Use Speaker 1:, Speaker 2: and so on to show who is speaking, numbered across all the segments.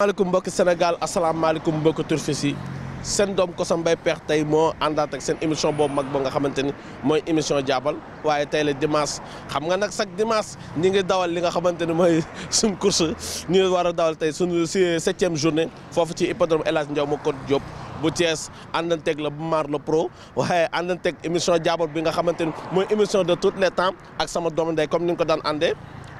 Speaker 1: maaleykum mbokki Sénégal asalaamaaleykum mbokki turfis yi seen doom Kosa Mbaye Pekh tey moo àndaat ak seen émission boobu mag ba nga xamante ni mooy émission jaabal waaye tey la dimanche xam nga nag chaque dimanche ñi ngi dawal li nga xamante ni mooy suñ course ñu war a dawal tey suñu si 7e journée foofu ci hippodrome El Hadj Ndiaw ma Côte Diop bu Thiès àndanteeg la bu maar la pro waaye àndanteeg émission jaabal bi nga xamante ni mooy émission de tous les temps ak sama doomu ndey comme ni nga ko daan àndee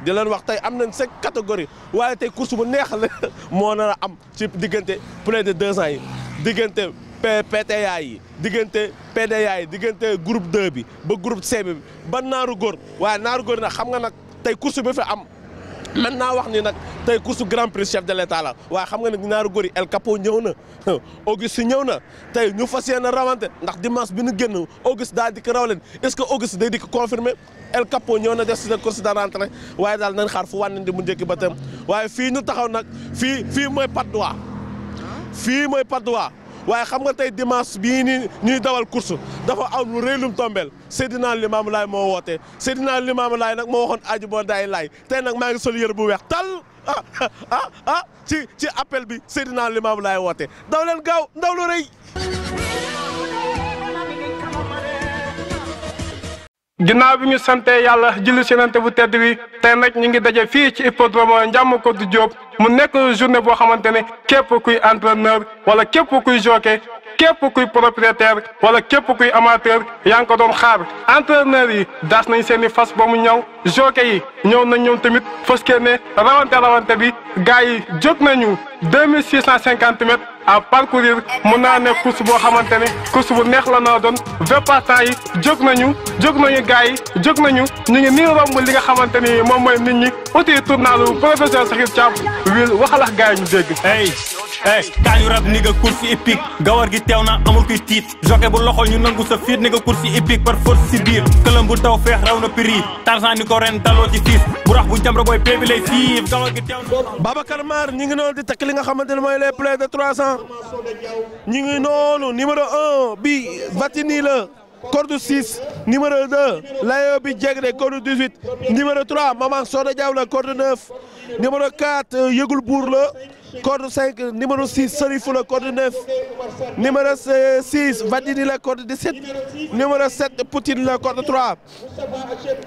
Speaker 1: di leen wax tey am nañ 5 catégories waaye tey course bu neex la moo nar a am ci diggante plus de 2 ans yi diggante PTA yi diggante PDA yi diggante groupe 2 bi ba groupe C bi ba naaru góor waaye naaru góor nag xam nga nag tey course bi fi am mën naa wax ni nag tey course grand prix chef de l'état la waaye xam nga nag naaru góor yi El Capo ñëw na Auguste ñëw na tey ñu fas yéene rawante ndax dimanche bi ñu génn Auguste daa dikk raw leen est-ce que Auguste day dikk confirmé El Capo ñëw na def si course de rentrée waaye daal nañ xaar fu wànnandi mu njëkk ba tam waaye fii ñu taxaw nag fii mooy Patte d'Oie fii mooy Patte d'Oie waaye xam nga tey dimanche bii nii ñuy dawal course dafa am lu rëy lum tombeel Seydina Limamou Laye moo woote Seydina Limamou Laye nag moo waxoon aju boo daay laay tey nag maa ngi sol yëre bu weex tal ci appel bi Seydina Limamou Laye woote daw leen gaaw ndaw lu rëy.
Speaker 2: ginnaaw bi ñu sante yàlla julli ci Yonent bu tedd bi tey nag ñu ngi daje fii ci hippodrome Ndiaw Côte Diop mu nekk journée boo xamante ne képp kuy entraîneur wala képp kuy jockey képp kuy propriétaire wala képp kuy amateur yaa ngi ko doon xaar entraîneur yi daas nañ seen i fas ba mu ñëw jockey yi ñëw nañ ñoom tamit fas ne rawante bi gars yi jóg nañu 2650 mètres à parcourir mun naa ne course boo xamante ne course bu neex la naa doon 20 partants yi jóg nañu gars yi jóg nañu ñu ngi nii romb li nga xamante ni moom mooy nit ñi uti tournalu professeur Sakhir Thiam wil waxalax gars yi ñu dégg.
Speaker 3: kaa ñu rab ni nga course épique gawar gi teew na amul kuy tiit jockey bu loxo ñu nangu sa fiit ni nga course épique par force si biir këlam bu taw feex raw na prix Tarzan ni ko ren daloo ci fiis bu rax bu jam rek booy pébi lay siif gawar gi teew na.
Speaker 1: Babacar Mar ñi ngi noonu di takk li nga xamante ne mooy les plus de 300 ñi ngi noonu numéro 1 bi Vatini la corde 6 numéro 2 Layo bi Jegre corde 18 numéro 3 Maman Soda Diaw la corde 9 numéro 4 Yëgul Buur la corde 5 numéro 6 Serifou la corde 9 numéro 6 Vadini la corde 17 numéro 7 Poutine la corde 3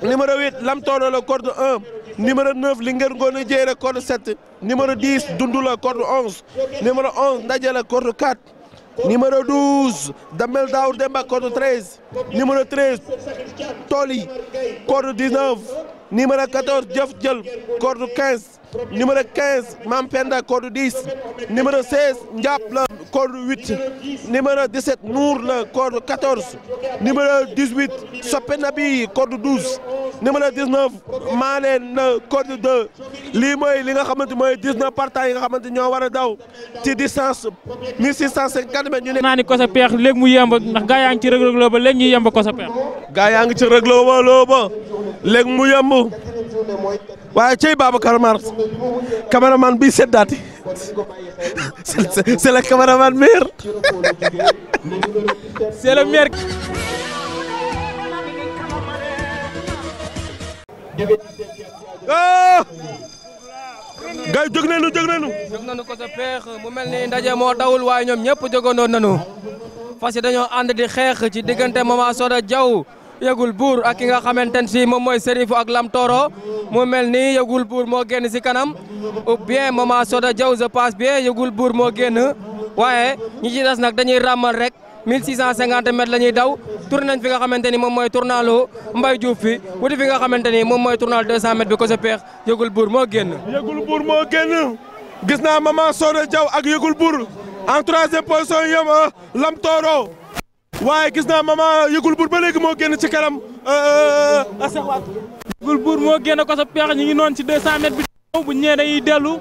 Speaker 1: numéro 8 Lamtono la corde 1 numéro 9 Linguère Ngone Dieye la corde 7 numéro 10 Dundu la corde 11 numéro 11 Ndaje la corde 4 numéro 12 Damel Daour Demba corde 13 numéro 13 Toli corde 19 numéro 14 Jëf Jël corde 15 numéro 15 Mampenda corde 10 numéro 16 Ndiap la corde 8 numéro 17 Nour la corde 14 numéro 18 Soppe Nabi corde 12 numéro 19 Manen la corde 2 lii mooy li nga xamante mooy 19 partants yi nga xamante ñoo war a daw ci distance 1650 mètres ñu ne.
Speaker 4: naa ni Kosa Pekh léegi mu yemb ndax gaa yaa ngi ci Reug Reug ba léegi ñu yemb Kosa Pekh.
Speaker 1: gaa yaa ngi ci Reug Reug ba léegi mu yemb waaye cey Babacar Mar cameraman bi seddaati c'est le cameraman maire.
Speaker 4: c'est le maire.
Speaker 1: gars yi jóg nañu.
Speaker 5: jóg nañu Kosa Pekh mu mel ni ndaje moo dawul waaye ñoom ñëpp jógandoon nañu fas yi dañoo ànd di xeex ci diggante Maman Soda Diaw Yëgul Buur ak ki nga xamante ne si moom mooy Serifou ak Lam Toro mu mel ni Yëgul Buur moo génn si kanam ou bien Maman Soda Diaw je passe bien Yëgul Buur moo génn waaye ñi ci des nag dañuy ràmmal rek 1650 mètres la ñuy daw tourné nañ fi nga xamante ni moom mooy tournalu Mbaye Diouf fi wuti fi nga xamante ni moom mooy tournal 200 mètres bi Kosa Pekh Yëgul Buur moo génn.
Speaker 1: Yëgul Buur moo génn gis naa Maman Soda Diaw ak Yëgul Buur en 3e position yem Lam Toro waaye gis naa Maman Yëgul Buur ba léegi moo génn ci kanam
Speaker 4: Yëgul Buur moo génn Kosa Pekh ñu ngi noonu ci 200 mètres bi bu ñëwee dañuy dellu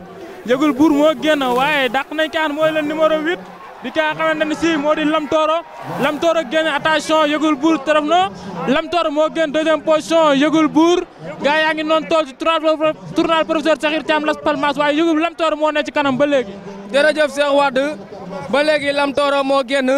Speaker 4: Yëgul Buur moo génn waaye dàq nañ kaan mooy le numéro 8 di ka xamante ne si moo di Lam Toro génn attention Yëgul Buur teref na Lam Toro moo génn 2e position Yëgul Buur gaa yaa ngi noonu tool ci tournal professeur Sakhir Thiam Las Palmas waaye Yëgul Lam Toro moo ne ci kanam ba léegi.
Speaker 5: jërëjëf Cheikh Wade ba léegi Lam Toro moo génn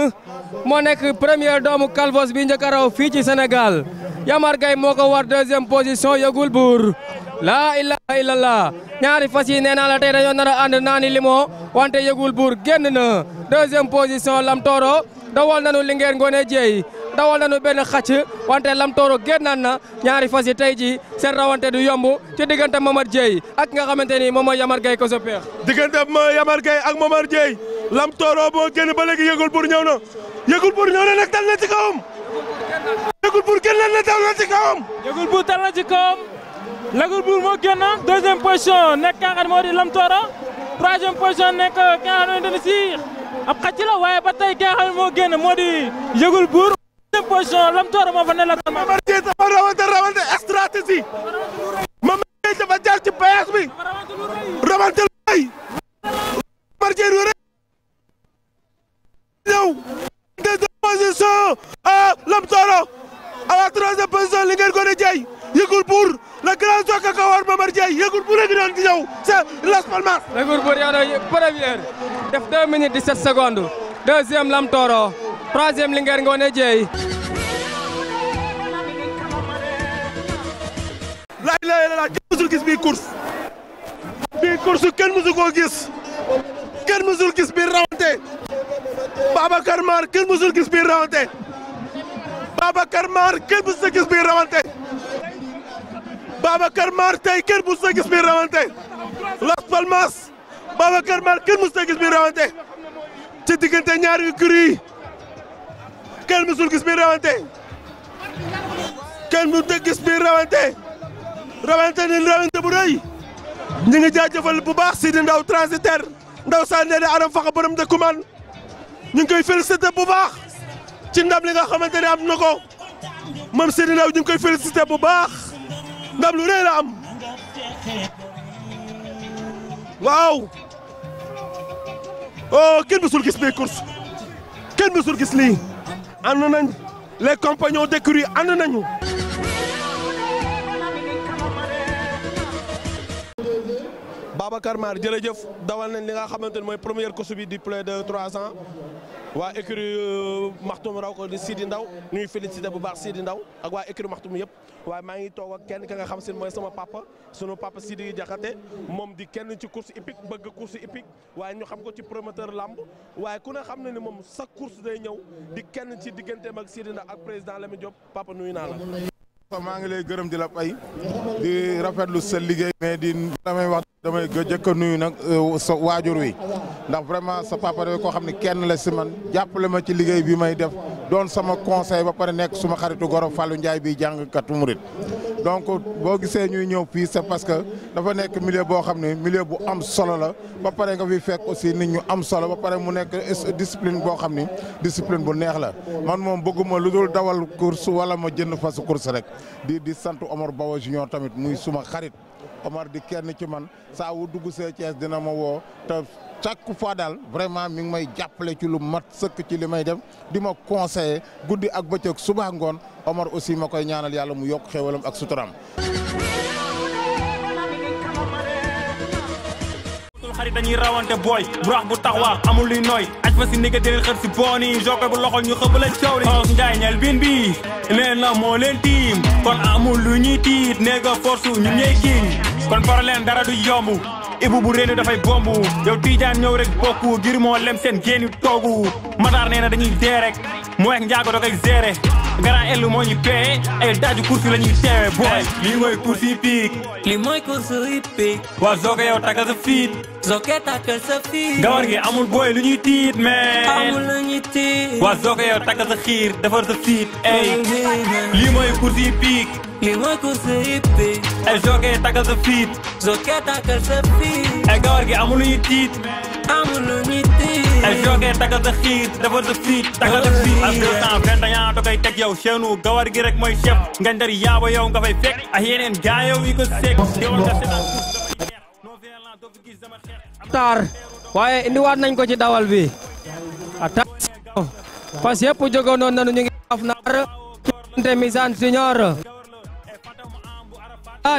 Speaker 5: moo nekk premier doomu Calvos bi njëkk a raw fii ci Sénégal Yamar Gaye moo ko war 2e position Yëgul Buur laa ilaha illallah ñaari fas yi nee naa la tey dañoo nar a ànd naani limo wante yëgul buur génn na deuxième position Lam Toro dawal nañu Linguère Ngoné Dieye dawal nañu benn xacc wante Lam Toro génnaat na ñaari fas yi tey ji seen rawante du yomb ci diggante Momar Dieye ak nga xamante ni moom mooy Yamar Gueye ko sa peex
Speaker 6: diggante Yamar Gueye ak Momar Dieye Lam Toro boo génn ba léegi yëgul buur ñëw na yëgul buur ñëw na nag dal na ci kawam yëgul buur génnaat na dal na ci kawam
Speaker 4: yëgul buur dal na ci kawam Yëgul buur moo génn deuxième position nekk nga xam moo di Lam Toro troisième position nekk ki nga xamante ne si ab xacc la waaye ba tey ki nga xam ne moo génn moo di yëgul buur deuxième position Lam Toro moo fa ne la
Speaker 6: Momar Dieye dafa rawante stratégie Momar Dieye dafa jaar ci péage bi rawante lu rëy Momar Dieye lu rëy ñëw deuxième position Lam Toro à la troisième position Linguère Ngoné Dieye yëgul buur le grand jockey ka war Momar Dieye yëgul buur a ngi doon di ñëw c'est Las Palmas
Speaker 5: yëgul buur yow na première def 2 minutes 17 secondes deuxième Lam Toro troisième Linguère Ngoné Dieye
Speaker 6: laay kenn mësul gis bii course kenn mësul koo gis kenn mësul gis bii rawante Babacar Mar kenn mësul gis bii rawante Babacar Mar kenn mësul gis bii rawante Babacar Mar tey kenn mësul gis bii rawante Las Palmas Babacar Mar kenn mësul gis bii rawante ci diggante ñaari écuries yi kenn mësul gis bii rawante kenn mësul gis bii rawante bu rëy ñu ngi jaajëfal bu baax Sidi Ndaw transitaire Ndaw sa nee aram faxa borom dëkku man ñu ngi koy félicité bu baax ci ndam li nga xamante ne am na ko moom Sidi Ndaw ñu ngi koy félicité bu baax ndam lu rëy la am waaw oh kenn mësul gis bii course kenn mësul gis lii ànd nañ les compagnons d'écurie ànd nañu Babacar Mar jërëjëf dawal nañ li nga xamante ne mooy première course bi di plus de 3 ans waa écurie Maxtum raw ko di Sidi Ndaw ñuy félicité bu baax Sidi Ndaw ak waa écurie Maxtum yëpp waaye maa ngi toog ak kenn ka nga xam si mooy sama papa sunu papa Sidi Diakhaté moom di kenn ci course hippique bëgg course hippique waaye ñu xam ko ci promoteur lamb waaye ku ne xam na ni moom chaque course day ñëw di kenn ci digganteem ak Sidi Ndaw ak président Lamine Diop papa nuyu naa la.
Speaker 7: maa ngi lay gërëm di la fay di rafetlu sa liggéey mais damay jëkk a nuyu nag sa waajur wi ndax vraiment sa papa dafay koo xam ne kenn la si man jàppale ma ci liggéey bi may def doon sama conseil ba pare nekk suma xaritu goro Fallou Ndiaye bi jàngkatu murit donc boo gisee ñuy ñëw fii c'est parce que dafa nekk milieu boo xam ne milieu bu am solo la ba pare nga fi fekk aussi nit ñu am solo ba pare mu nekk discipline boo xam ni discipline bu neex la man moom bëgguma lu dul dawal course wala ma jënd fasu course rek di sant Omar Bawa Junior tamit muy suma xarit Omar di kenn ci man saa wu dugg see Thiès dina ma woo te chaque fois daal vraiment mi ngi may jàppale ci lu mat sëkk ci li may def di ma conseiller guddi ak bëccëg suba ngoon Omar aussi ma koy ñaanal yàlla mu yokk xéwalam ak suturam.
Speaker 3: xarit dañuy rawante booy burax bu taxawaa amul luy nooy aj fa si nigga deel xër si booni jokke bu loxol ñu xëbala coow li os njaay ñel bin bi nee na moo leen tiim kon amul lu ñuy tiit néega force ñu ñey kiiñ kon problème dara du yomb ibu bu réew dafay bomb yow Tidiane ñëw rek bokku ngir moo lem seen génn toogu Matar nee na dañuy dee rek mu weex njaago da koy gérer grand ellu moo ñu pee ay daaju course la ñuy teewe booy lii mooy course hippique
Speaker 8: lii mooy course hippique
Speaker 3: waa Zoke yow takkal sa fiit
Speaker 8: Zoke takkal sa fiit
Speaker 3: gawar gi amul booy lu ñuy tiit mais
Speaker 8: amul lu ñuy tiit
Speaker 3: waa Zoke yow takkal sa xiir defar sa fiit ey lii mooy course hippique
Speaker 8: lii mooy course hippique
Speaker 3: ay Zoke takkal sa fiit
Speaker 8: Zoke takkal sa fiit
Speaker 3: ay gawar gi amul lu ñuy tiit
Speaker 8: amul lu ñuy tiit
Speaker 3: ay Zoke takkal sa xiir defar sa fiit takkal sa fiit ak 221 da koy teg yow seenu gawar gi rek mooy chef nga ndari yaaba yow nga fay fekk ak yeneen gaa yow yi ko seek teewal nga seetaan
Speaker 5: Tar waaye indiwaat nañ ko ci dawal bi attention fas yëpp jógoon nañu ñu ngi af naar te Misaan Senior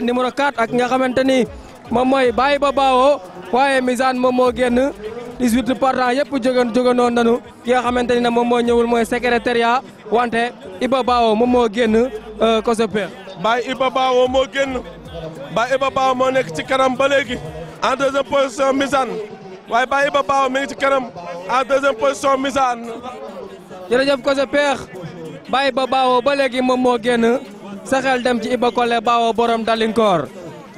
Speaker 5: numéro 4 ak nga xamante ni moom mooy Baye Ba Bawo waaye Misaan moom moo génn 18 partants yëpp jógoon nañu ki nga xamante ni moom moo ñëwul mooy secrétariat wante Iba Bawo moom moo génn ko sa père
Speaker 6: Baye Iba Bawo moo génn Baye Iba Bao moo nekk ci kanam ba léegi en deuxième position Misaan waaye Baye Iba Bao mi ngi ci kanam en deuxième position Misaan.
Speaker 5: jërëjëf ko sa peex Baye Iba Bao ba léegi moom moo génn sa xel dem ci Iba Collé Bao borom Dalinkoor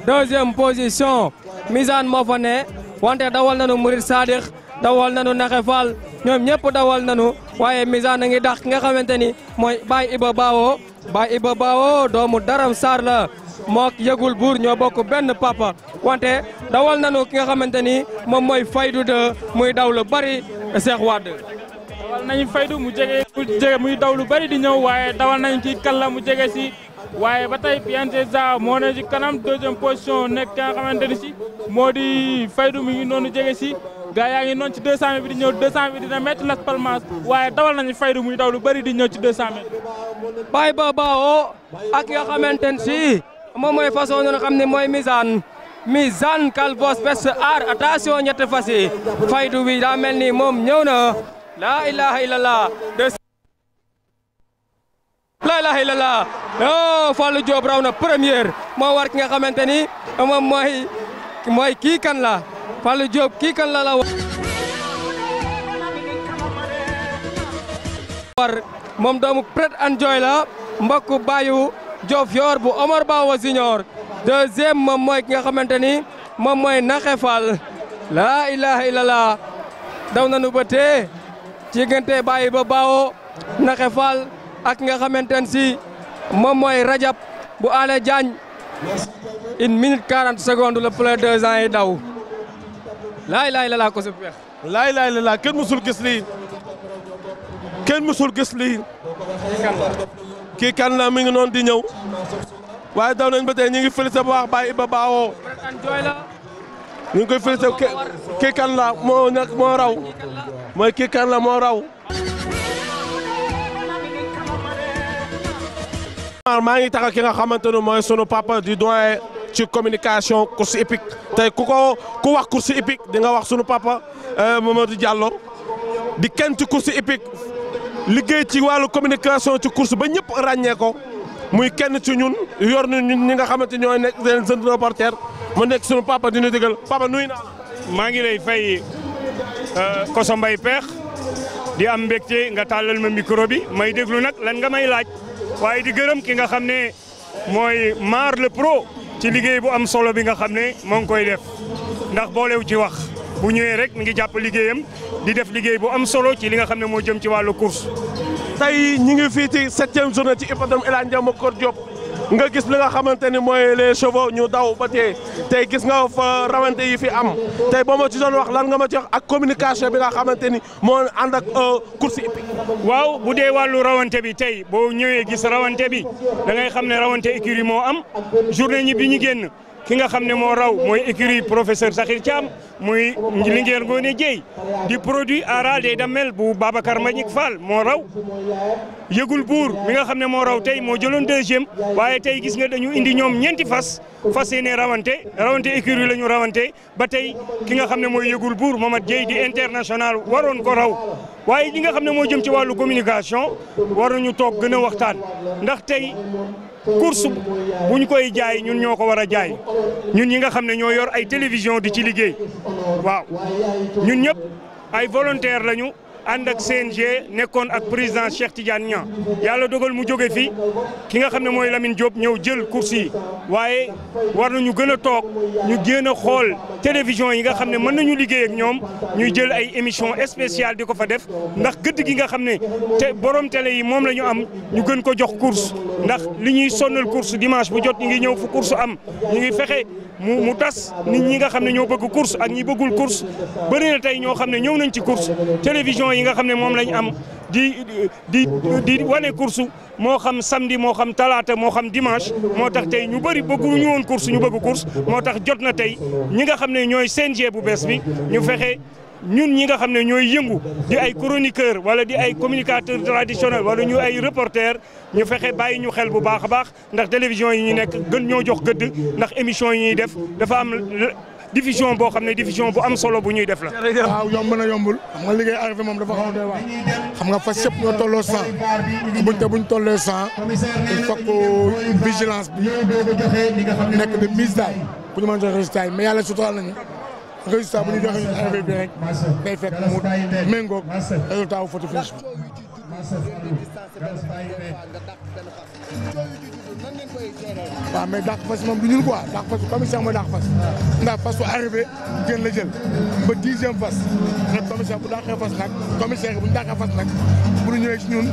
Speaker 5: deuxième position Misaan moo fa ne wante dawal nañu Murid Sadikh dawal nañu Naxe Fall ñoom ñëpp dawal nañu waaye Misaan a ngi dàq nga xamante ni mooy Baye Iba Bao Baye Iba Bao doomu Daram Sarr la mook Yëgul Buur ñoo bokk benn papa wante dawal nañu ki nga xamante ni moom mooy Faydu de muy daw lu bari Cheikh Wade.
Speaker 4: dawal nañu Faydu mu jege muy daw lu bari di ñëw waaye dawal nañu kii Kalla mu jege si waaye ba tey PNG Za moo ne ci kanam deuxième position nekk ki nga xamante ni si moo di Faydu mi ngi noonu jege si gaa yaa ngi noonu ci 200 bi di ñëw 200 bi dina métti Las Palmas waaye dawal nañu Faydu muy daw lu bari di ñëw ci 200 mètres.
Speaker 5: Baye Iba Bao ak nga xamante ne si moom mooy façon nga xam ne mooy Misaan Calvos Best Art attention ñetti fas yi Faydu bi daa mel ni moom ñëw na la ilaha illallah la ilaha illallah oh Fallou Diop raw na première moo war ki nga xamante ni moom mooy kii kan la Fallou Diop kii kan la war moom doomu Pret and Joy la mbokku bayu Diofior bu Omar Bawo Junior deuxième moom mooy ki nga xamante ni moom mooy Naxe Fall la ilaha illallah daw nañu ba tee ci diggante Baye Iba Bao Naxe Fall ak nga xamante ne si moom mooy Rajab bu Ale Diagne 1 minute 40 secondes le plus 2 ans yi daw laa ilaaha illallaah ko sa peex
Speaker 6: laa ilaaha illallaah kenn musul gis lii kenn musul gis lii kii kan la mi ngi noonu di ñëw waaye daw nañ ba tey ñu ngi félicité bu baax Baye Iba Bao ñu ngi koy félicité kii kan la moo nekk moo raw mooy kii kan la moo raw maa ngi tax ki nga xamante ne mooy sunu papa di doyen ci communication course hippique tey ku wax course hippique di nga wax sunu papa Mamadou Diallo di kenn ci course hippique liggéey ci wàllu communication ci course ba ñëpp ràññee ko muy kenn ci ñun yor ñun ñi nga xamante ñooy nekk seen jeune reporter mu nekk sunu papa di ñu digal papa nuyu naa.
Speaker 9: maa ngi lay fay Koso Mbaye Peex di am mbégte nga tàllal ma micro bi may déglu nag lan nga may laaj. waaye di gërëm ki nga xam ne mooy Maar le pro ci liggéey bu am solo bi nga xam ne moo ngi koy def ndax boolew ci wax bu ñëwee rek mi ngi jàpp liggéeyam di def liggéey bu am solo ci li nga xam ne moo jëm ci wàllu course.
Speaker 6: tey ñi ngi fii ci 7e journée ci hippodrome El Hadj Ndiamacor Diop nga gis li nga xamante ni mooy les chevaux ñu daw ba tey gis nga fa rawante yi fi am tey boo ma ci doon wax lan nga ma ci wax ak communication bi nga xamante ni moo ànd ak course hippique.
Speaker 9: waaw bu dee wàllu rawante bi tey boo ñëwee gis rawante bi da ngay xam ne rawante écurie moo am journée ñi bi ñu génn ki nga xam ne moo raw mooy écurie professeur Sakhir Thiam muy Linguère Ngoné Dieye di produit ARA des Damel bu Babacar Mbagnick Fall moo raw Yëgul Buur mi nga xam ne moo raw tey moo jëloon deuxième waaye tey gis nga dañu indi ñoom ñeenti fas yéene rawante écurie la ñu rawante ba tey ki nga xam ne mooy Yëgul Buur Mamad Dieye di international waroon ko raw waaye li nga xam ne moo jëm ci wàllu communication waruñu toog gën a waxtaan ndax tey course bu ñu koy jaay ñun ñoo ko war a jaay ñun ñi nga xam ne ñoo yor ay télévision di ci liggéey waaw ñun ñëpp ay volontaire lañu ànd ak CNG nekkoon ak président Cheikh Tidiane Niang yàlla dogal mu jóge fi ki nga xam ne mooy Lamine Diop ñëw jël course yi waaye war nañu gën a toog ñu gën a xool télévision yi nga xam ne mën nañu liggéey ak ñoom ñuy jël ay émission spéciale di ko fa def ndax gëdd gi nga xam ne te borom télé yi moom la ñu am ñu gën ko jox course ndax li ñuy sonnal course dimanche bu jot ñu ngi ñëw fu course am ñu ngi fexe mu tas nit ñi nga xam ne ñoo bëgg course ak ñi bëggul course bëri na tey ñoo xam ne ñëw nañ ci course télévision yi nga xam ne moom lañ am di wane course moo xam samedi moo xam talaata moo xam dimanche moo tax tey ñu bëri bëgguñu woon course ñu bëgg course moo tax jot na tey ñi nga xam ne ñooy CNG bu bees bi ñu fexe ñun ñi nga xam ne ñooy yëngu di ay chroniqueur wala di ay communicateur traditionnel wala ñu ay reporter ñu fexe bàyyi ñu xel bu baax a baax ndax télévision yi ñu nekk gën ñoo jox gëdd ndax émission yi ñuy def dafa am diffusion boo xam ne diffusion bu am solo bu ñuy def la.
Speaker 10: waaw yomb na yombul xam nga liggéey arrivé moom dafa xaw a doy waar xam nga fas yëpp ñoo tolloo 100 buñ tollee 100 il faut que vigilance bi nekk de mise daal bu ñu mën a joxe résultat yi mais yàlla suturaal nañu résultat bu ñu joxe ñu arrivé bi rek day fekk mu méngoog résultat wu photo finish bi. waaw mais dàq fas moom du ñun quoi dàq fas commissaire mooy dàq fas ndax fas su arrivé gën la jël ba 10e fas nag commissaire bu dàqee fas nag commissaire bu ñu dàqee fas nag bu ñu ñëwee ci ñun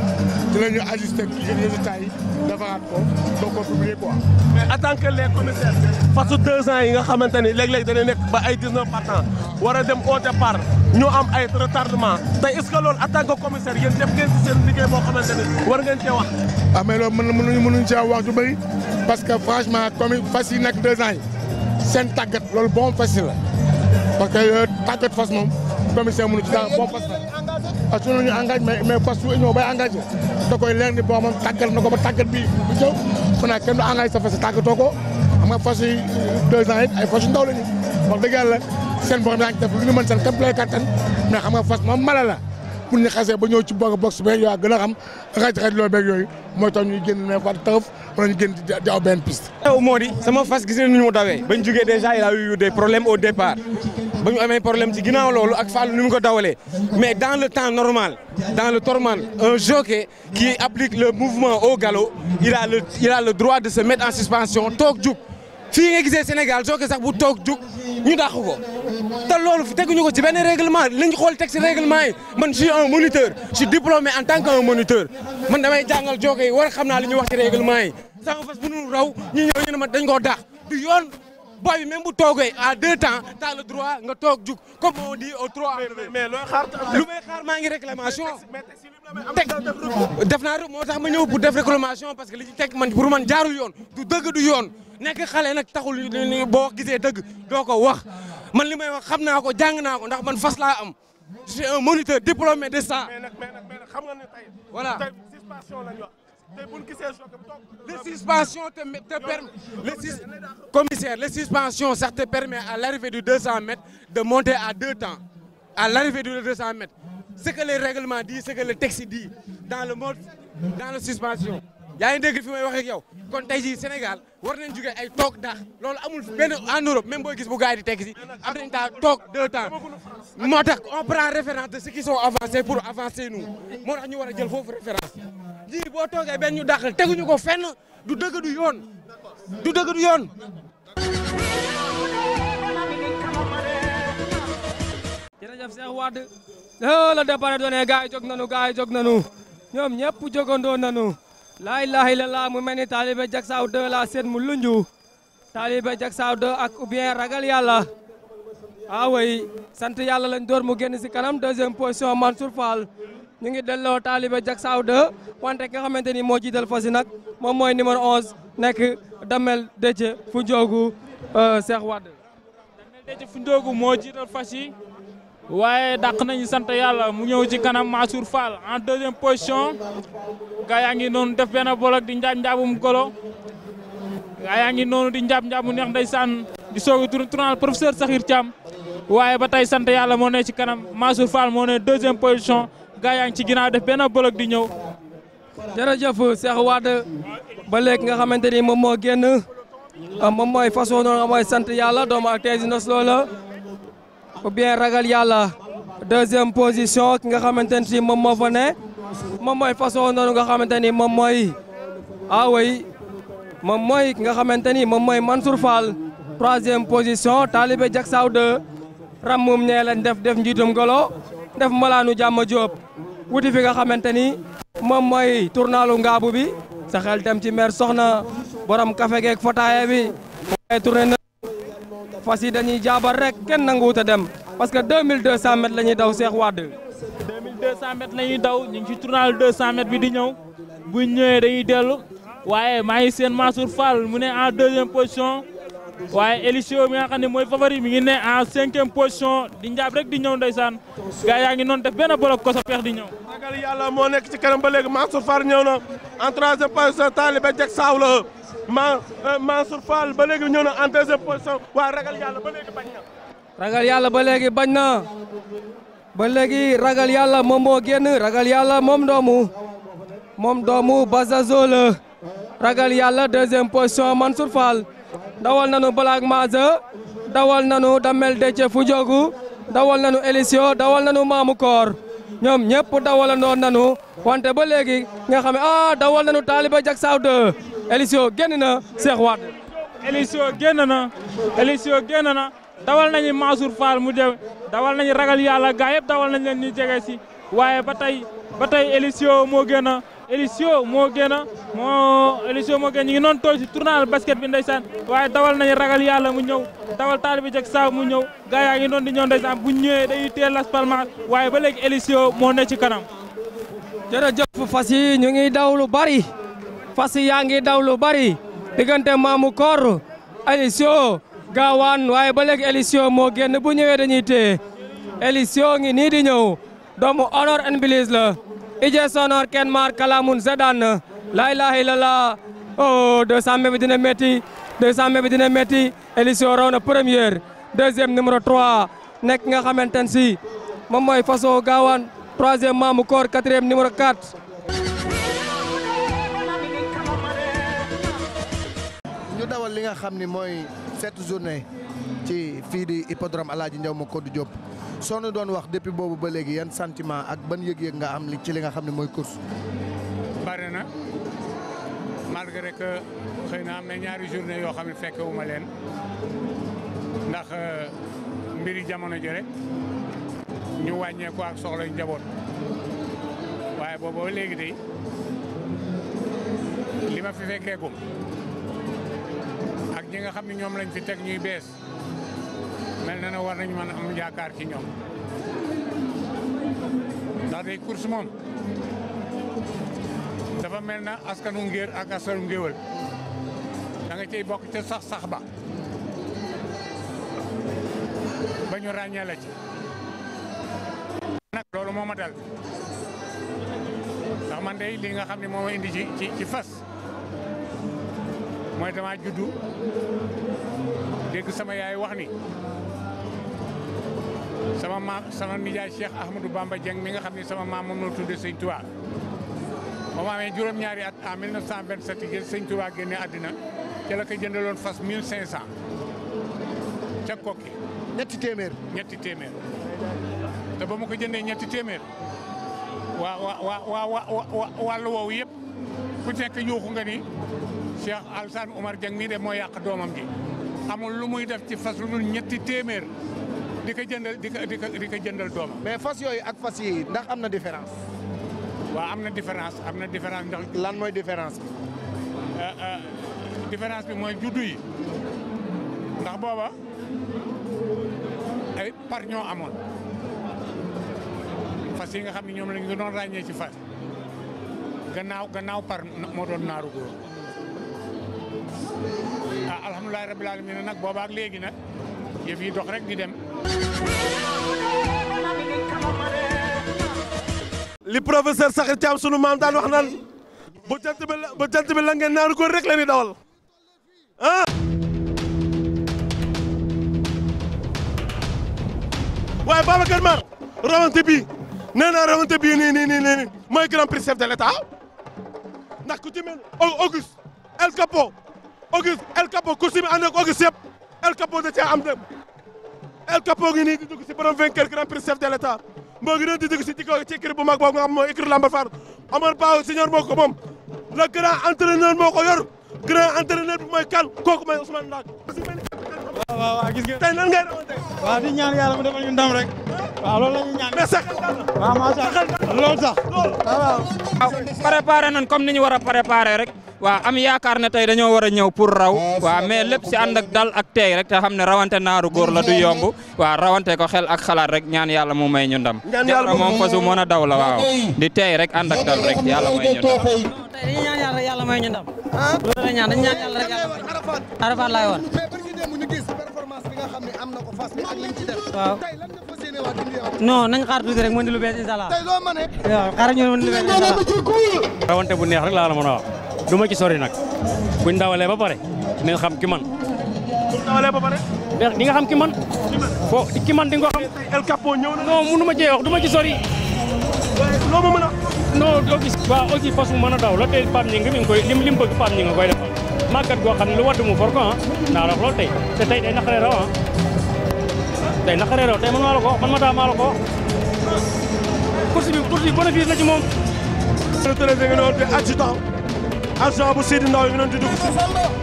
Speaker 10: ci la ñu ajusté résultats yi defaraat ko doo ko publier quoi.
Speaker 6: mais en tant que les commissaires fasu 2 ans yi nga xamante ni léeg-léeg dañuy nekk ba ay 19 partants war a dem au départ ñu am ay retardement tey est-ce que loolu en tant que commissaire yéen def ngeen ci seen liggéey boo xamante ni war ngeen cee wax.
Speaker 10: waaw mais loolu mënuñu cee wax ju bëri parce que franchement comme fas yi nekk 2 ans yi seen tàggat loolu bon fas la parce que tàggat fas moom commissaire mënu ci dara bon fas la parce que ñu engagé mais fas su ñëw bay engagé da koy leer ni boo moom tàggat na ko ba tàggat bi bu jëw xanaa kenn du engagé sa fas tàggatoo ko xam nga fas yi 2 ans yi ay fas yu ndaw la ñu wax dëgg yàlla seen borom yaa ngi def lu ñu mën seen képp lay kattan mais xam nga fas moom mala la pour ñu xasee ba ñëw ci box beeg yow gën a xam xaj loo beeg yooyu mooy tax ñuy génn mais far tërëf wala ñu génn di aw benn piste.
Speaker 11: moo di sama fas gis nañu mu dawee bañ jugee déjà il a eu des problèmes au départ ba ñu amee problème ci ginnaaw loolu ak Fallou ni mu ko dawalee mais dans le temps normal dans le torman un jockey qui applique le mouvement au galop il a le droit de se mettre en suspension toog jug fii nga gisee Sénégal jockey sax bu toog jug ñu dàq ko te loolu teguñu ko ci benn règlement lañ xool teg ci règlement yi man je suis un moniteur je suis diplômé en tant qu'un moniteur man damay jàngal jockey yi war a xam naa li ñuy wax ci règlement yi sama fas bu nu raw ñi ñëw ñu ne ma dañ koo dàq du yoon boy bi même bu toogee à 2 temps t'as le droit nga toog jug comme on dit au 3
Speaker 6: mais looy xaar
Speaker 11: lu may xaar maa ngi réclamation teg def naa moo tax ma ñëw pour def réclamation parce que li ci teg man pour man jaarul yoon du dëgg du yoon nekk xale nag taxul boo gisee dëgg doo ko wax man li may wax xam naa ko jàng naa ko ndax man fas laa am je suis un moniteur diplômé de ça.
Speaker 6: mais nag xam nga ne tey.
Speaker 11: voilà
Speaker 6: tey suspension lañ wax tey bu ñu gisee choc bi toog.
Speaker 11: les suspensions te permet commissaire les suspensions ça te permet à l'arrivée du 200 mètres de monter à 2 temps à l'arrivée du 200 mètres ce que les règlements disent ce que le texte dit dans le mode dans la suspension. yaa ngi dégg fi may wax ak yow kon tey jii Sénégal war nañ jóge ay toog daax loolu amul benn en Europe même booy gis bu gars yi di tekki si am nañ taa toog 2 temps moo tax on prend référence de ceux qui sont avancés pour avancer nous moo tax ñu war a jël foofu référence lii boo toogee benn ñu dàqal teguñu ko fenn du dëgg du yoon du dëgg du yoon.
Speaker 5: jërëjëf Cheikh Wade la départ donné gars yi jóg nañu ñoom ñëpp jógandoo nañu. laa ilaaha illallaah mu mel ni taalibe Jaksaaw 2 la seen mu lunju taalibe Jaksaaw 2 ak ou bien ragal yàlla way sant yàlla lañ door mu génn si kanam 2e position Mansour Fall ñu ngi delloo taalibe Jaksaaw 2 wante ki nga xamante ni moo jiital fas yi nag moom mooy numéro 11 nekk Damel Déthié fu njoogu Cheikh Wade.
Speaker 4: Damel Déthié fu njoogu moo jiital fas yi waaye dàq nañu sant yàlla mu ñëw ci kanam Mansour Fall en 2e position gaa yaa ngi noonu def benn bolok di njaabum golo gaa yaa ngi noonu di njaabu neex ndeysaan di soog a tournal professeur Sakhir Thiam waaye ba tey sant yàlla moo ne ci kanam Mansour Fall moo ne 2e position gaa yaa ngi ci ginnaaw def benn bolok di ñëw.
Speaker 5: jërëjëf Cheikh Wade ba léegi nga xamante ni moom moo génn moom mooy façon noonu nga mooy sant yàlla doomu ak teesi nos loola ou bien ragal yàlla 2e position ki nga xamante ne si moom moo fa ne moom mooy façon noonu nga xamante ni moom mooy moom mooy ki nga xamante ni moom mooy Mansour Fall 3e position taalibe Jaksaaw 2 ramum ñee lañ def njiitum golo def malaanu jàmm Jóob wuti fi nga xamante ni moom mooy tournalu ngaabu bi sa xel dem ci maire soxna borom café geek fotaaya bi mooy tourné na fas yi dañuy jaabar rek kenn nanguwut a dem parce que 2200 mètres la ñuy daw Cheikh Wade
Speaker 4: 2200 mètres la ñuy daw ñu ngi ci tournal 200 mètres bi di ñëw bu ñëwee dañuy dellu waaye maa ngi seen Mansour Fall mu ne en 2e position waaye Elisio mi nga xam ne mooy favori mi ngi ne en 5e position di njaab rek di ñëw ndeysaan gaa yaa ngi noonu def benn bolok ko sa peex di ñëw.
Speaker 6: ragal yàlla moo nekk ci kanam ba léegi Mansour Fall ñëw na en 3e position taalibe Jaksaaw la Mansour Fall ba léegi ñëw na en deuxième position waaye ragal yàlla ba léegi bañ na.
Speaker 5: ragal yàlla ba léegi bañ na ba léegi ragal yàlla moom moo génn ragal yàlla moom doomu Bazazo la ragal yàlla deuxième position Mansour Fall dawal nanu Black Maza dawal nanu Damel Déthié Foudiogou dawal nanu Elisio dawal nanu Mamou Koor ñoom ñëpp dawalandoon nanu wante ba léegi nga xam ne dawal nanu Taliba Jak Saw 2 Elisio génn na Cheikh Wade.
Speaker 4: Elisio génn na dawal nañu Mansour Fall mu dem dawal nañu ragal yàlla gaa yëpp dawal nañ leen ñu jege si waaye ba tey Elisio moo génn ñu ngi noonu toog si tournoi basket bi ndeysaan waaye dawal nañu ragal yàlla mu ñëw dawal Taliba Jak Saw mu ñëw gaa yaa ngi noonu di ñëw ndeysaan bu ñëwee day teel Las Palmas waaye ba léegi Elisio moo ne ci kanam.
Speaker 5: jërëjëf fas yi ñu ngi daw lu bari fas yaa ngi daw lu bari diggante Mamou Koor Elisio Gaawaan waaye ba léegi Elisio moo génn bu ñëwee dañuy téye Elisio ngi nii di ñëw doomu Honor and Belize la ije sonor ken mar kalamun zedan la ilaha illallah 200 mètres bi dina métti Elisio raw na première deuxième numéro 3 nekk nga xamante ne si moom mooy façon Gaawaan troisième Mamou Koor quatrième numéro 4
Speaker 12: ñu dawal li nga xam ni mooy cette journée ci fii di hippodrome Alaaji Ndiaw Macodou Diop soo nu doon wax depuis boobu ba léegi yan sentiment ak ban yëg-yëg nga am ci li nga xam ne mooy course.
Speaker 13: bari na malgré que xëy na am na ñaari journée yoo xam ne fekkewuma leen ndax mbiri jamono ji rek ñu wàññeeku ak soxla njaboot waaye boobu ba léegi de li ma fi fekkeeku ak ñi nga xam ne ñoom lañ fi teg ñuy bees mel na ne war nañu mën a am yaakaar ci ñoom ndax day course moom dafa mel na askanu ngéer ak askanu ngéwël da nga cey bokk ca sax ba ba ñu ràññee la ci nag loolu moo ma dal ndax man de li nga xam ne moo ma indi ci fas mooy dama juddu dégg sama yaay wax ni sama maam sama nijaay Cheikh Ahmadou Bamba Dieng mi nga xam ne sama maam moom la tuddee Sëñ Touba ba ma amee juróom-ñaari at en 1927 gi Sëñ Touba génne àddina ca la ko jëndaloon fas 1500 ca kokki
Speaker 12: ñetti téeméer
Speaker 13: te ba ma ko jëndee ñetti téeméer wàllu woowu yëpp ku nekk yuuxu nga ni Cheikh Alassane Oumar Dieng mii de moo yàq doomam ji amul lu muy def ci fas lu dul ñetti téeméer di ko jëndal doomam.
Speaker 12: mais fas yooyu ak fas yi ndax am na différence.
Speaker 13: waaw am na différence ndax.
Speaker 12: lan mooy différence bi.
Speaker 13: différence bi mooy juddu yi ndax booba ay par ñoo amoon fas yi nga xam ne ñoom la ñu doon ràññee ci fas gannaaw par moo doon naaru góor. alhamdulilah rabbil alamin nag booba ak léegi nag yëf yi dox rek di dem.
Speaker 6: li professeur Sakhir Thiam sunu maam daan wax naan bu jant bi la ngeen naaru góor rek la ñuy dawal ah. waaye Babacar Mar rawante bii nee naa rawante bii nii mooy grand prix chef de l'état ndax ku ci mel Auguste El Capo ku si ànd ak Auguste yëpp El Capo da cee am dem El Capo ngi nii di dugg si borom vainqueur grand prix chef de l'état moo ngi doon di dugg si ci écurie bu mag boobu nga xam mooy écurie Lambar Fall Omar Ba senior moo ko moom le grand entraîneur moo ko yor grand entraîneur bi mooy kan kooku mooy Ousmane Ndak.
Speaker 14: waaw gis nga
Speaker 6: tey nan ngay rawante.
Speaker 14: waaw di ñaan yàlla mu defal ñu ndam rek. waaw loolu la ñuy ñaan.
Speaker 6: mais sax
Speaker 14: waaw macha allah loolu sax. waaw.
Speaker 15: préparé nañ comme ni ñu war a préparé rek. waaw am yaakaar ne tey dañoo war a ñëw pour raw. waaw mais lépp si ànd ak dal ak tey rek te xam ne rawante naaru góor la du yomb. waaw rawante ko xel ak xalaat rek ñaan yàlla mu may ñu ndam. ñaan yàlla moom fasu mën a daw la waaw. di tey rek ànd ak dal rek yàlla may ñu ndam.
Speaker 16: tey dañuy ñaan yàlla rek yàlla may ñu ndam. loolu la ñaan dañu ñaan yàlla rek yàlla may ñu ndam. Arafat laay woon. waaw non nañ xaar tuuti rek mën di lu bees incha allah. waaw xaaral ñu mën di lu bees incha allah.
Speaker 17: rawante bu neex rek laa la mën a wax du ma ci sori nag. buñ dawalee ba pare dinañ xam ki man.
Speaker 6: buñ dawalee ba pare.
Speaker 17: di nga xam ki man. ki man di nga ko xam.
Speaker 6: El Capo ñëw na.
Speaker 17: non mënu ma cee wax du ma ci sori.
Speaker 6: loo ma mën a.
Speaker 17: non doo gis waaw aussi fas mu mën a daw la te Pape Gningue mi ngi koy lim bëgg Pape Gningue nga koy defal màggat goo xam ne lu wadd mu for ko naa la wax loolu tey te tey day naqaree raw day naqaree raw tey man maa la ko man ma daa maa la ko course bi bénéfice la ci moom.
Speaker 6: le treize nga noonu te adjudant bu Sidi Ndaw yi noonu di dugg si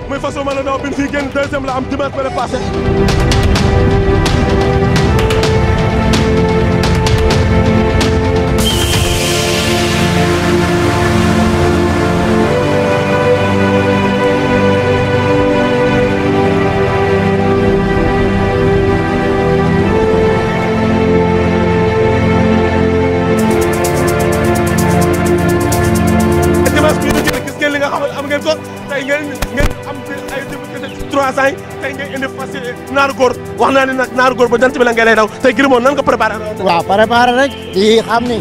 Speaker 6: muy façon mën a daw bi fii génn deuxième la am dimanche ba passé. tey ngay indi fas naaru góor wax naa ne nag naaru góor ba jant bi la ngay lay daw tey Gris nan nga préparé.
Speaker 18: waaw préparé rek di xam ni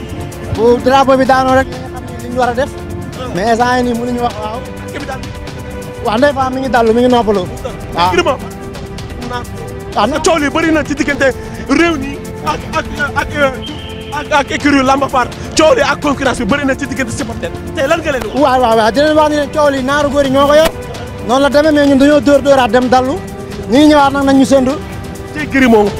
Speaker 18: bu drapeau bi daanoo rek xam ni li ñu war a def mais instant yii nii mënuñu wax waaw. wax dëgg fa mi ngi dallu mi ngi noppalu. waaw
Speaker 6: Gris waaw na coow li bëri na ci diggante réew ñi ak écurie Lamba Par coow li ak concurrence bi bëri na ci diggante supporter tey lan nga leen wax.
Speaker 18: waaw waaw di leen wax ni coow li naaru góor yi ñoo ko yor noonu la demee mais ñun dañoo dóoraat dem dallu ñu ngi ñëwaat nag nañ ñu séntu.
Speaker 6: ci Gris moomu.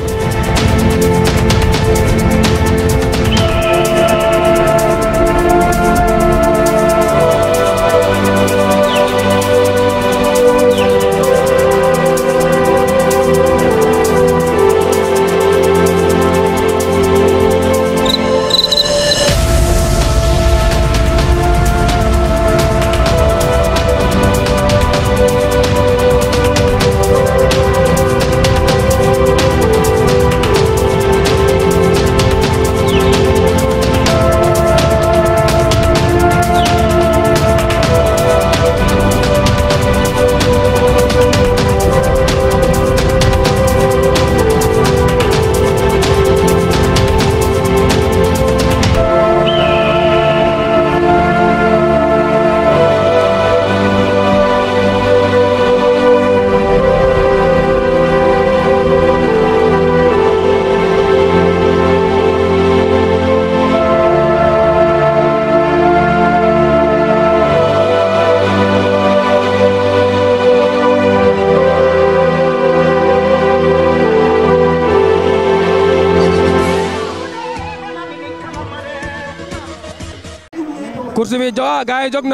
Speaker 5: course bi gaa yi jóg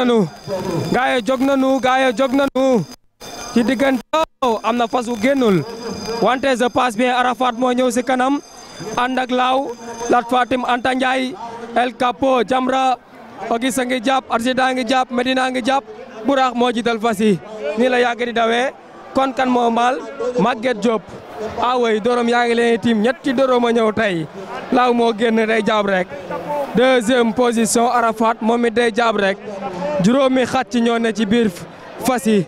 Speaker 5: nañu ci diggante am na fas wu génnul wante je passe bien Arafat moo ñëw si kanam ànd ak laaw Lat Fatim Anta Ndiaye El Capo Jamra Auguste ngi jàpp Arjida ngi jàpp Medina ngi jàpp Buraax moo jiital fas yi nii la yàgg di dawee kon kan moo maal Maguette Diop away dorom yaa ngi leen tiim ñetti dorom a ñëw tey laaw moo génn day jaab rek deuxième position Arafat moom it day jaab rek juróomi xàcc ñoo ne ci biir fas yi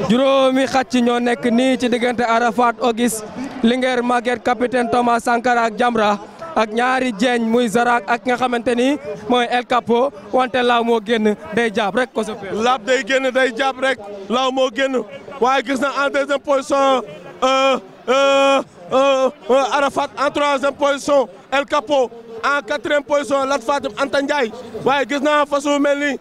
Speaker 5: juróomi xàcc ñoo nekk nii ci diggante Arafat Auguste Linguère Maguette capitaine Thomas Sankara ak Jamra ak ñaari jeeñ muy Zarak ak nga xamante ni mooy El Capo wante laaw moo génn day jaab rek ko sopé
Speaker 6: laab day génn day jaab rek laaw moo génn waaye gis na en deuxième position Arafat en troisième position El Capo en quatrième position Lat Fatim Anta Ndiaye waaye gis naa façon mel ni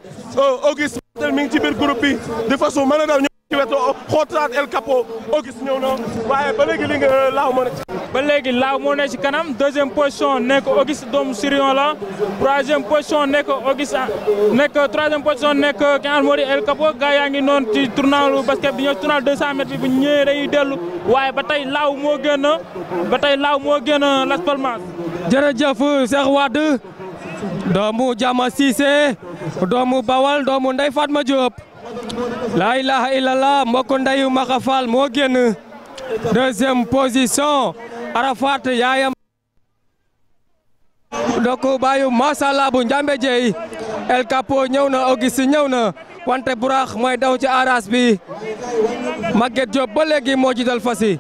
Speaker 6: Auguste mi ngi ci biir groupe bi di façon mën a daw ñëw ci wetu xootaat El Capo Auguste ñëw na waaye ba léegi li nga laaw moo ne ci
Speaker 4: ba léegi laaw moo ne ci kanam deuxième position nekk Auguste doomu Sirion la troisième position nekk Auguste troisième position nekk ki nga xam moo di El Capo gaa yaa ngi noonu ci tournoi basket bi ñëw tournoi 200 mètres bi bu ñëwee dañuy dellu waaye ba tey laaw moo génn Las Palmas.
Speaker 5: jërëjëf Cheikh Wade doomu Jama Cissé doomu Bawal doomu Ndey Fatma Diop la ilaha illallah mbokk ndeyu Maka Fall moo génn deuxième position Arafat yaayam doko bayu masala bu Njambe Jeey El Capo ñëw na Auguste ñëw na wante Buraax mooy daw ci aras bi Maguette Diop ba léegi moo jiital fas yi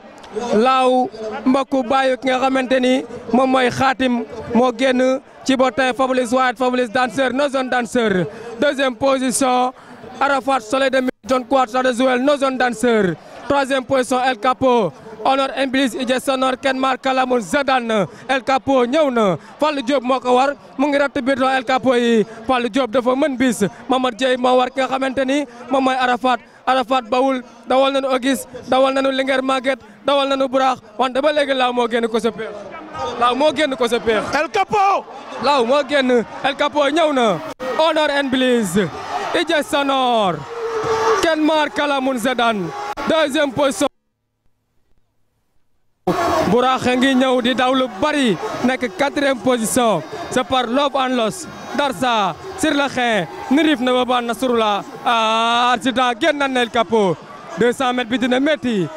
Speaker 5: laaw mbokku baayu ki nga xamante ni moom mooy Xaatim moo génn ci botin Fabrice White Fabrice danseur no zone danseur deuxième position Arafat Soleil de John Quarta de Joel, nos zone danseur. 3e position El Capo. Honor Iblis Ije Sonor Kenmar Kalamun Zadan El Capo ñëw na Fallou Diop moo ko war mu ngi ratt biir El Capo yi Fallou Diop dafa mën bis Mamad Dieye moo war ki nga xamante ni moom mooy Arafat Bawul dawal nañu Auguste dawal nañu Linguère Maguette dawal nañu Burax wante ba léegi laaw moo génn ko sa peex El Capo laaw moo génn El Capo ñëw na Honor Iblis Ije Sonor Kenmar Kalamun Zadan 2e position Burax ngi ñëw di daw lu bari nekk 4e position c'est par Love and Loss Darsa sur le xeex Nirif na Baba Nasrullah accident génn na El Capo 200 mètres bi dina métti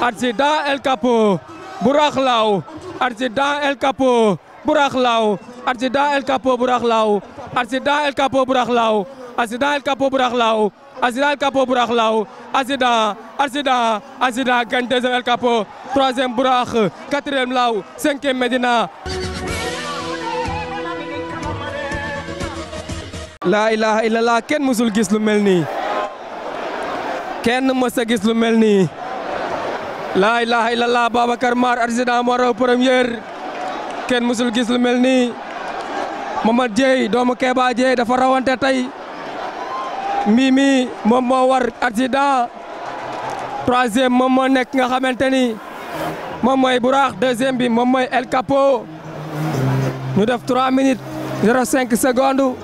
Speaker 5: accident El Capo Burax laaw accident El Capo Burax laaw accident El Capo Burax laaw accident El Capo Burax laaw accident El Capo Burax laaw accident El Capo Burax laaw accident gagne 2e El Capo 3e Burax 4e laaw 5e Medina laa ilaha illallah kenn mësul gis lu mel nii kenn mës a gis lu mel nii laa ilaha illallah Babacar Mar accident moo raw première kenn mësul gis lu mel nii Mamad Dieye doomu Keba Dieye dafa rawante tey Mimi moom moo war accident 3e moom moo nekk nga xamante ni moom mooy Burax 2e bi moom mooy El Capo ñu def 3 minutes 05 secondes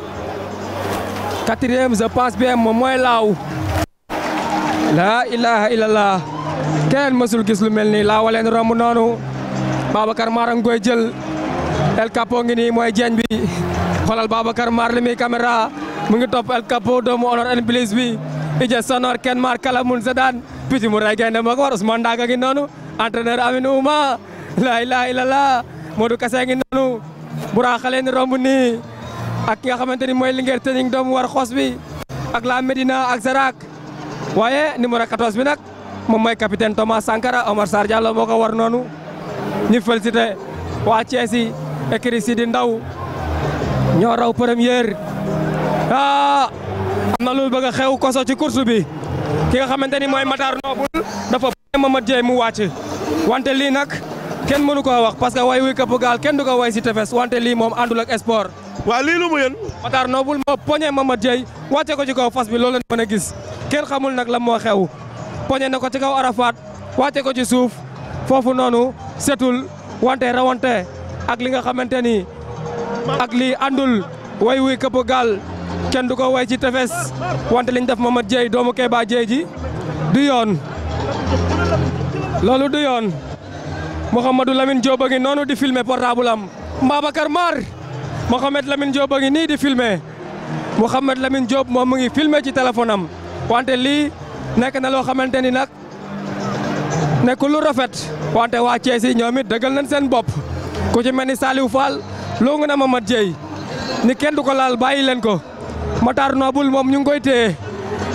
Speaker 5: 4e je pense bien moom mooy laaw laa ilaha illallah kenn mësul gis lu mel nii laaw leen romb noonu Babacar Mar a ngi koy jël El Capo ngi nii mooy jeeñ bi xoolal Babacar Mar li muy caméra mu ngi topp El Capo doomu Honor Iblis bi Ije Sonor Kenmar Kalamun Zadan piti mu ray gaynde moo ko war Ousmane Ndaga ngi noonu entraîneur Aminou Ouma laa ilaha illallah Modou Kassé ngi noonu Burax leen romb nii ak ki nga xamante ni mooy Linguère Tening doomu war xos bi ak la Médina ak Zarak waaye numéro 14 bi nag moom mooy capitaine Thomas Sankara Omar Sarr Diallo moo ko war noonu ñu félicité waa Thiès yi écrit Sidi Ndaw ñoo raw première am na lu bëgg a xew koso ci course bi ki nga xamante ni mooy Matar Noble dafa Mamad Dieye mu wàcc wante lii nag kenn mënu koo wax parce que way wi këpp gaal kenn du ko way si tefes wante lii moom àndul ak sport
Speaker 6: waa lii lu mu yéen
Speaker 5: Matar Noble moo poñe Mamad Dieye wàcce ko ci kaw fas bi loolu lañ mën a gis kenn xamul nag la moo xew poñe na ko ci kaw Arafat wàcce ko ci suuf foofu noonu setul wante rawante ak li nga xamante ni ak lii àndul way wi këpp gaal kenn du ko way ci tefes wante liñ def Mamad Dieye doomu Keba Dieye ji du yoon loolu du yoon Mouhamadou Lamine Diop a ngi noonu di filmer portable am Babacar Mar Mouhamed Lamine Diop a ngi nii di filmer Mouhamed Lamine Diop moom mu ngi filmer ci téléphone am wante lii nekk na loo xamante ni nag nekkul lu rafet wante waa Thiès yi ñoom it dëggal nañ seen bopp ku ci mel ni Saliou Fall longu na Mamad Dieye ni kenn du ko laal bàyyi leen ko Matar Noble moom ñu ngi koy téye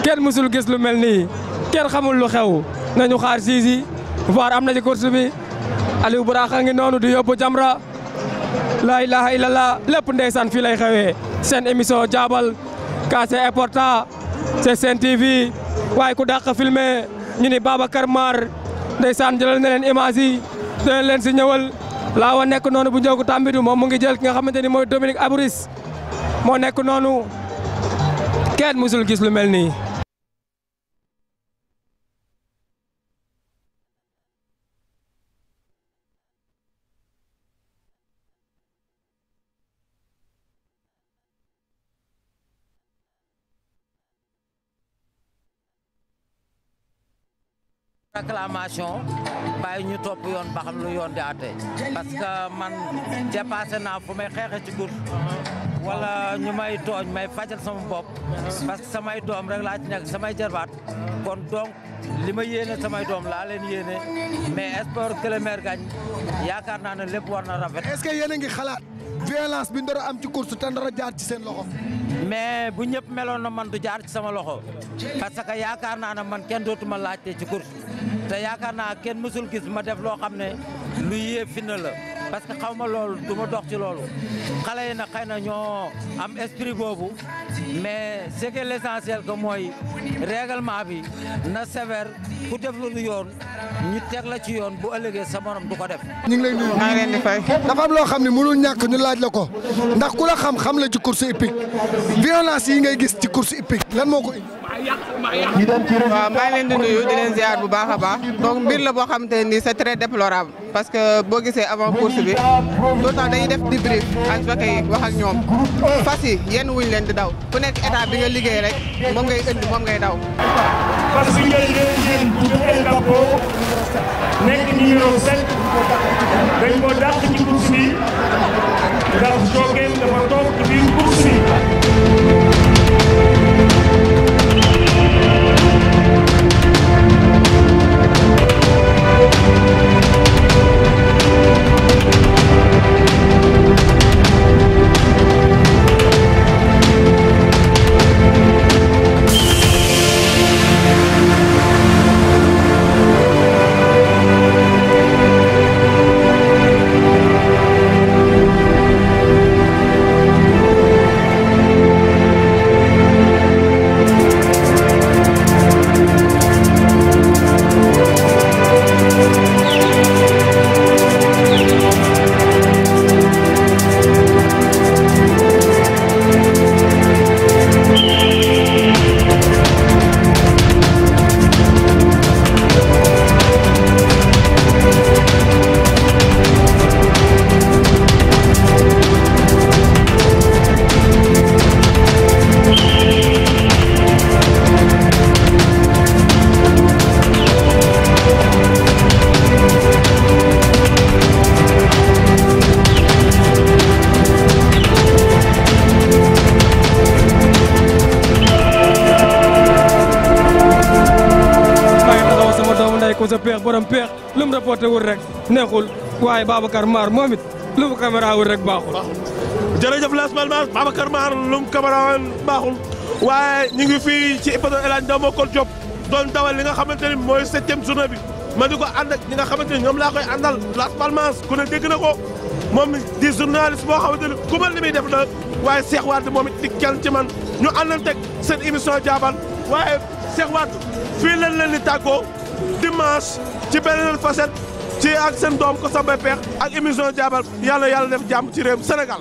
Speaker 5: kenn mësul gis lu mel nii kenn xamul lu xew nañu xaar Zizi VAR am na ci course bi Aliou Burax a ngi noonu di yóbbu Jamra la ilaha illallah lépp ndeysaan fii lay xewee seen émission jaabal ka c'est important c'est Sen TV waaye ku dàq filmé ñu ni Babacar Mar ndeysaan jëlal na leen image yi dina leen si ñëwal laa wa nekk noonu bu njoogu tambidu moom mu ngi jël ki nga xamante ni mooy Dominique Abouris moo nekk noonu kenn musul gis lu mel nii
Speaker 19: réclamation bàyyi ñu topp yoon ba xam lu yoon di àtte parce que man dépassé naa fu may xeexe ci course wala ñu may tooñ may fajal sama bopp parce que samay doom rek laa ci nekk samay jarbaat kon donc li ma yéene samay doom laa leen yéene mais sport que le maire gagne yaakaar naa ne lépp war na rafet.
Speaker 12: est-ce que yéen a ngi xalaat violence bi ndara am ci course te ndara jaar ci seen loxo.
Speaker 19: mais bu ñëpp meloon na man du jaar ci sama loxo parce que yaakaar naa ne man kenn dootuma laajte ci course te yaakaar naa kenn mësul gis ma def loo xam ne lu yee finna la parce que xaw ma loolu du ma dox ci loolu xale yi nag xëy na ñoo am esprit boobu mais ce qui est l'essentiel que mooy règlement bi na sévère ku def lu yoon ñu teg la ci yoon bu ëllëgee sa morom du ko def.
Speaker 12: ñu ngi lay nuyu. maa ngi leen di fay. dafa am loo xam ne mënul ñàkk ñu laaj la ko ndax ku la xam la ci course hippique violence yi ngay gis ci course hippique lan moo ko indi.
Speaker 20: waaw maa ngi leen di nuyu di leen ziar bu baax a baax donc mbir la boo xamante ne nii c'est très déplorable parce que boo gisee avant course bi tout le temps dañuy def débrief ak jockey yi wax ak ñoom fas yi yenn wuñ leen di daw ku nekk état bi nga liggéey rek moom ngay indi moom ngay daw.
Speaker 9: fas yi ngeen yéen bu ñu Elcapo nekk numéro 7 dañ ko dàq ci course bi ndax jockey dafa toog ci biir course bi.
Speaker 5: sa peex borom peex lu mu reporté wul rek neexul waaye Babacar Maar moom it lu mu caméra wul rek baaxul.
Speaker 6: jërëjëf Las Palmas Babacar Maar lu mu caméra baaxul waaye ñu ngi fii ci hippodrome El Hadj Ndaw Macodou Diop doon dawal li nga xamante ni mooy 7e journée bi ma di ko ànd ak ñi nga xamante ni ñoom laa koy àndal Las Palmas ku ne dégg na ko moom di journaliste boo xamante ni ku mel li muy def la waaye Cheikh Wade moom it di kenn ci man ñu àndanteeg seen émission jaabal waaye Cheikh Wade fii lañ leen di tàggoo dimanche ci beneen facette ci ak seen doom ko sa bay peex ak émission jaabal yàlla def jàmm ci réew Sénégal